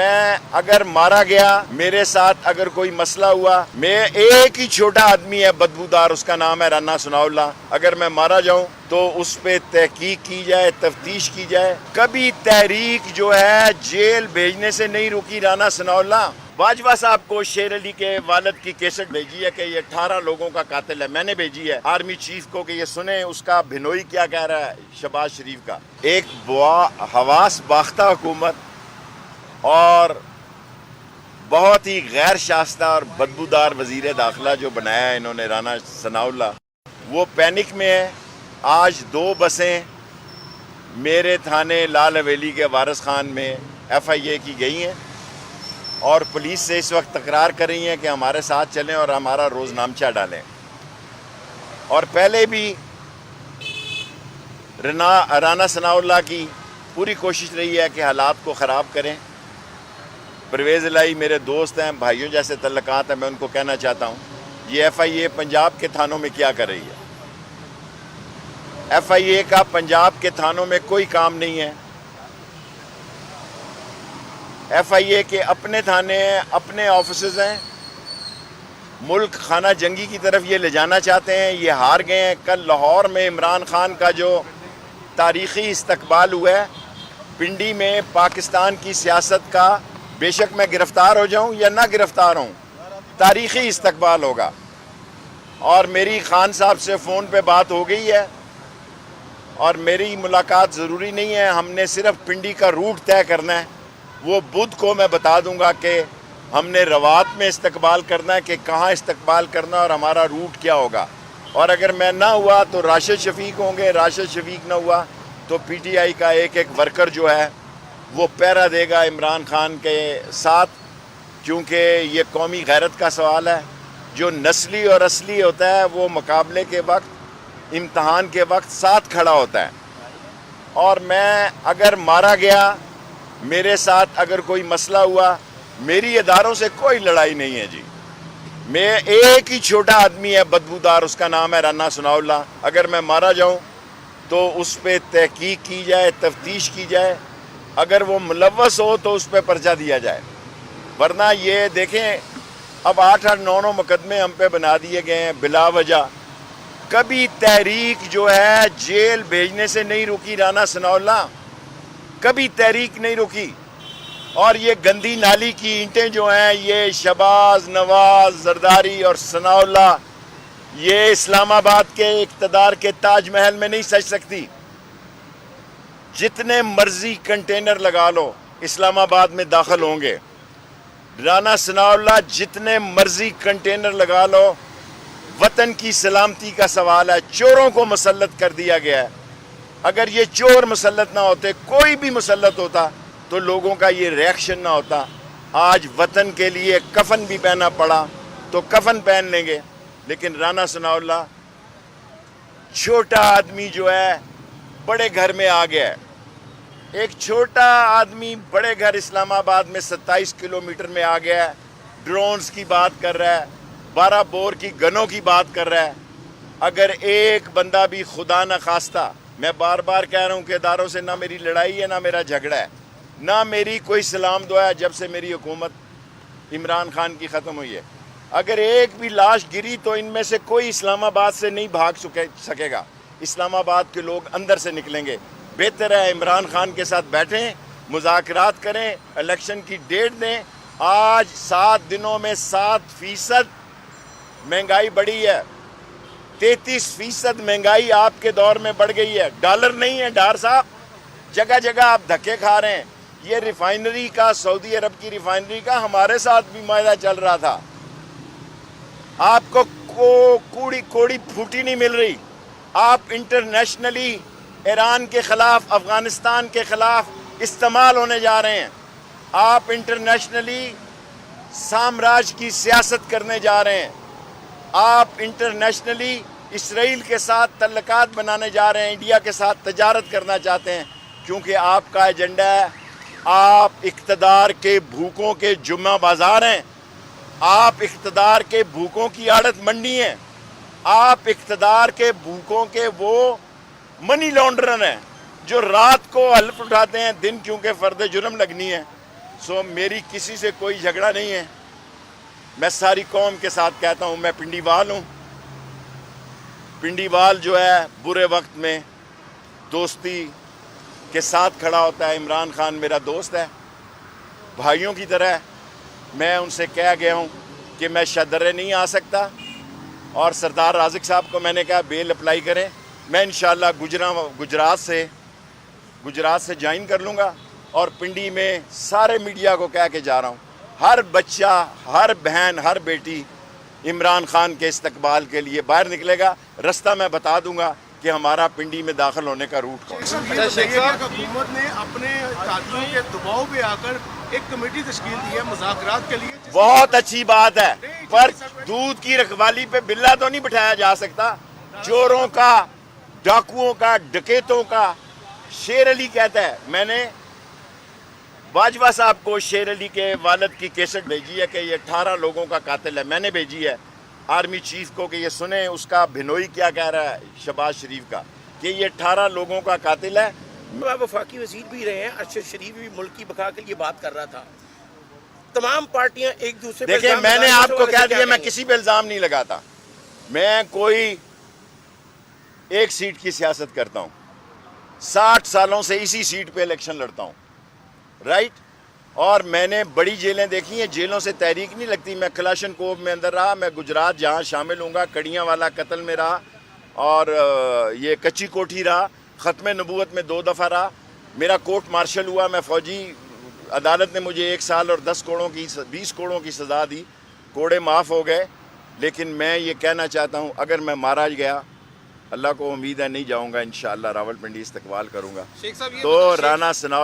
میں اگر مارا گیا، میرے ساتھ اگر کوئی مسئلہ ہوا، میں ایک ہی چھوٹا آدمی ہے بدبودار، اس کا نام ہے رانا ثناء اللہ، اگر میں مارا جاؤں تو اس پہ تحقیق کی جائے، تفتیش کی جائے۔ کبھی تحریک جو ہے جیل بھیجنے سے نہیں رکی رانا ثناء اللہ۔ باجوہ صاحب کو شیر علی کے والد کی کیسٹ بھیجی ہے کہ یہ 18 لوگوں کا قاتل ہے، میں نے بھیجی ہے آرمی چیف کو کہ یہ سنیں اس کا بھنوئی کیا کہہ رہا ہے شہباز شریف کا۔ ایک حواس باختہ حکومت اور بہت ہی غیر شائستہ اور بدبودار وزیر داخلہ جو بنایا ہے انہوں نے رانا ثناء اللہ، وہ پینک میں ہے۔ آج 2 بسیں میرے تھانے لال حویلی کے وارث خان میں FIA کی گئی ہیں اور پولیس سے اس وقت تکرار کر رہی ہیں کہ ہمارے ساتھ چلیں اور ہمارا روزنامچہ ڈالیں۔ اور پہلے بھی رانا ثناء اللہ کی پوری کوشش رہی ہے کہ حالات کو خراب کریں۔ پرویز الہی میرے دوست ہیں، بھائیوں جیسے تعلقات ہیں، میں ان کو کہنا چاہتا ہوں یہ FIA پنجاب کے تھانوں میں کیا کر رہی ہے۔ FIA کا پنجاب کے تھانوں میں کوئی کام نہیں ہے۔ FIA کے اپنے تھانے ہیں، اپنے آفیسز ہیں، ملک خانہ جنگی کی طرف یہ لے جانا چاہتے ہیں، یہ ہار گئے ہیں۔ کل لاہور میں عمران خان کا جو تاریخی استقبال ہوا ہے، پنڈی میں پاکستان کی سیاست کا، بے شک میں گرفتار ہو جاؤں یا نہ گرفتار ہوں، تاریخی استقبال ہوگا۔ اور میری خان صاحب سے فون پہ بات ہو گئی ہے اور میری ملاقات ضروری نہیں ہے، ہم نے صرف پنڈی کا روٹ طے کرنا ہے۔ وہ بدھ کو میں بتا دوں گا کہ ہم نے روات میں استقبال کرنا ہے کہ کہاں استقبال کرنا اور ہمارا روٹ کیا ہوگا۔ اور اگر میں نہ ہوا تو راشد شفیق ہوں گے، راشد شفیق نہ ہوا تو PTI کا ایک ورکر جو ہے وہ پہرا دے گا عمران خان کے ساتھ، کیونکہ یہ قومی غیرت کا سوال ہے۔ جو نسلی اور اصلی ہوتا ہے وہ مقابلے کے وقت، امتحان کے وقت ساتھ کھڑا ہوتا ہے۔ اور میں اگر مارا گیا، میرے ساتھ اگر کوئی مسئلہ ہوا، میری اداروں سے کوئی لڑائی نہیں ہے جی۔ میں ایک ہی چھوٹا آدمی ہے بدبودار، اس کا نام ہے رانا ثناء اللہ، اگر میں مارا جاؤں تو اس پہ تحقیق کی جائے، تفتیش کی جائے، اگر وہ ملوث ہو تو اس پہ پرچہ دیا جائے۔ ورنہ یہ دیکھیں اب 8-9 مقدمے ہم پہ بنا دیے گئے ہیں بلا وجہ۔ کبھی تحریک جو ہے جیل بھیجنے سے نہیں رکی رانا ثناء اللہ، کبھی تحریک نہیں رکی۔ اور یہ گندی نالی کی اینٹیں جو ہیں یہ شہباز، نواز، زرداری اور ثناء اللہ یہ اسلام آباد کے اقتدار کے تاج محل میں نہیں سج سکتی۔ جتنے مرضی کنٹینر لگا لو اسلام آباد میں داخل ہوں گے۔ رانا ثناء اللہ جتنے مرضی کنٹینر لگا لو، وطن کی سلامتی کا سوال ہے۔ چوروں کو مسلط کر دیا گیا ہے۔ اگر یہ چور مسلط نہ ہوتے، کوئی بھی مسلط ہوتا تو لوگوں کا یہ ریاکشن نہ ہوتا۔ آج وطن کے لیے کفن بھی پہنا پڑا تو کفن پہن لیں گے، لیکن رانا ثناء اللہ چھوٹا آدمی جو ہے بڑے گھر میں آ گیا ہے۔ ایک چھوٹا آدمی بڑے گھر اسلام آباد میں 27 کلومیٹر میں آ گیا ہے، ڈرونز کی بات کر رہا ہے، 12 بور کی گنوں کی بات کر رہا ہے۔ اگر ایک بندہ بھی خدا نہ خواستہ، میں بار بار کہہ رہا ہوں کہ اداروں سے نہ میری لڑائی ہے نہ میرا جھگڑا ہے، نہ میری کوئی سلام دعا ہے جب سے میری حکومت عمران خان کی ختم ہوئی ہے۔ اگر ایک بھی لاش گری تو ان میں سے کوئی اسلام آباد سے نہیں بھاگ سکے گا، اسلام آباد کے لوگ اندر سے نکلیں گے۔ بہتر ہے عمران خان کے ساتھ بیٹھیں، مذاکرات کریں، الیکشن کی ڈیٹ دیں۔ آج 7 دنوں میں 7% مہنگائی بڑھی ہے، 33% مہنگائی آپ کے دور میں بڑھ گئی ہے۔ ڈالر نہیں ہے ڈار صاحب، جگہ جگہ آپ دھکے کھا رہے ہیں۔ یہ ریفائنری کا، سعودی عرب کی ریفائنری کا ہمارے ساتھ بھی معاہدہ چل رہا تھا، آپ کو کوڑی پھوٹی نہیں مل رہی۔ آپ انٹرنیشنلی ایران کے خلاف، افغانستان کے خلاف استعمال ہونے جا رہے ہیں۔ آپ انٹرنیشنلی سامراج کی سیاست کرنے جا رہے ہیں۔ آپ انٹرنیشنلی اسرائیل کے ساتھ تعلقات بنانے جا رہے ہیں، انڈیا کے ساتھ تجارت کرنا چاہتے ہیں، کیونکہ آپ کا ایجنڈا ہے، آپ اقتدار کے بھوکوں کے جمعہ بازار ہیں، آپ اقتدار کے بھوکوں کی آڑت منڈی ہیں، آپ اقتدار کے بھوکوں کے وہ منی لانڈرر ہیں جو رات کو حلف اٹھاتے ہیں، دن کیونکہ فرد جرم لگنی ہے۔ سو میری کسی سے کوئی جھگڑا نہیں ہے. میں ساری قوم کے ساتھ کہتا ہوں میں پنڈی وال ہوں. پنڈی وال جو ہے برے وقت میں دوستی کے ساتھ کھڑا ہوتا ہے. عمران خان میرا دوست ہے, بھائیوں کی طرح ہے. میں ان سے کہہ گیا ہوں کہ میں شدرے نہیں آ سکتا, اور سردار رازق صاحب کو میں نے کہا بیل اپلائی کریں. میں انشاءاللہ گجرات سے جوائن کر لوں گا, اور پنڈی میں سارے میڈیا کو کہہ کے جا رہا ہوں ہر بچہ, ہر بہن, ہر بیٹی عمران خان کے استقبال کے لیے باہر نکلے گا. رستہ میں بتا دوں گا کہ ہمارا پنڈی میں داخل ہونے کا روٹ کون ہے. حکومت نے اپنے قاتلوں کے دباؤ پہ آ کر ایک کمیٹی تشکیل دی ہے مذاکرات کے لیے. بہت اچھی بات ہے, پر دودھ کی رکھوالی پہ بلا تو نہیں بٹھایا جا سکتا. چوروں کا, ڈاکوؤں کا, ڈکیتوں کا. شیر علی کہتا ہے, میں نے باجوہ صاحب کو شیر علی کے والد کی کیسٹ بھیجی ہے کہ یہ 18 لوگوں کا قاتل ہے. میں نے بھیجی ہے آرمی چیف کو کہ یہ سنیں اس کا بھنوئی کیا کہہ رہا ہے شہباز شریف کا, کہ یہ 18 لوگوں کا قاتل ہے. وفاقی وزیر بھی رہے ہیں, ارشد شریف بھی ملک کی بقا کے لیے بات کر رہا تھا. تمام پارٹیاں ایک دوسرے پہ دیکھیں, میں نے آپ کو کہہ دیا میں کسی پہ الزام نہیں لگاتا. میں کوئی ایک سیٹ کی سیاست کرتا ہوں, 60 سالوں سے اسی سیٹ پہ الیکشن لڑتا ہوں, رائٹ. اور میں نے بڑی جیلیں دیکھی ہیں, جیلوں سے تحریک نہیں لگتی. میں کلاشن کوب میں اندر رہا, میں گجرات جہاں شامل ہوں گا, کڑیاں والا قتل میں رہا, اور یہ کچی کوٹھی رہا, ختم نبوت میں 2 دفعہ رہا. میرا کورٹ مارشل ہوا, میں فوجی عدالت نے مجھے 1 سال اور 20 کوڑوں کی سزا دی. کوڑے معاف ہو گئے. لیکن میں یہ کہنا چاہتا ہوں اگر میں مارا گیا, اللہ کو امید ہے نہیں جاؤں گا, انشاءاللہ راول پنڈی استقبال کروں گا. تو رانا ثناء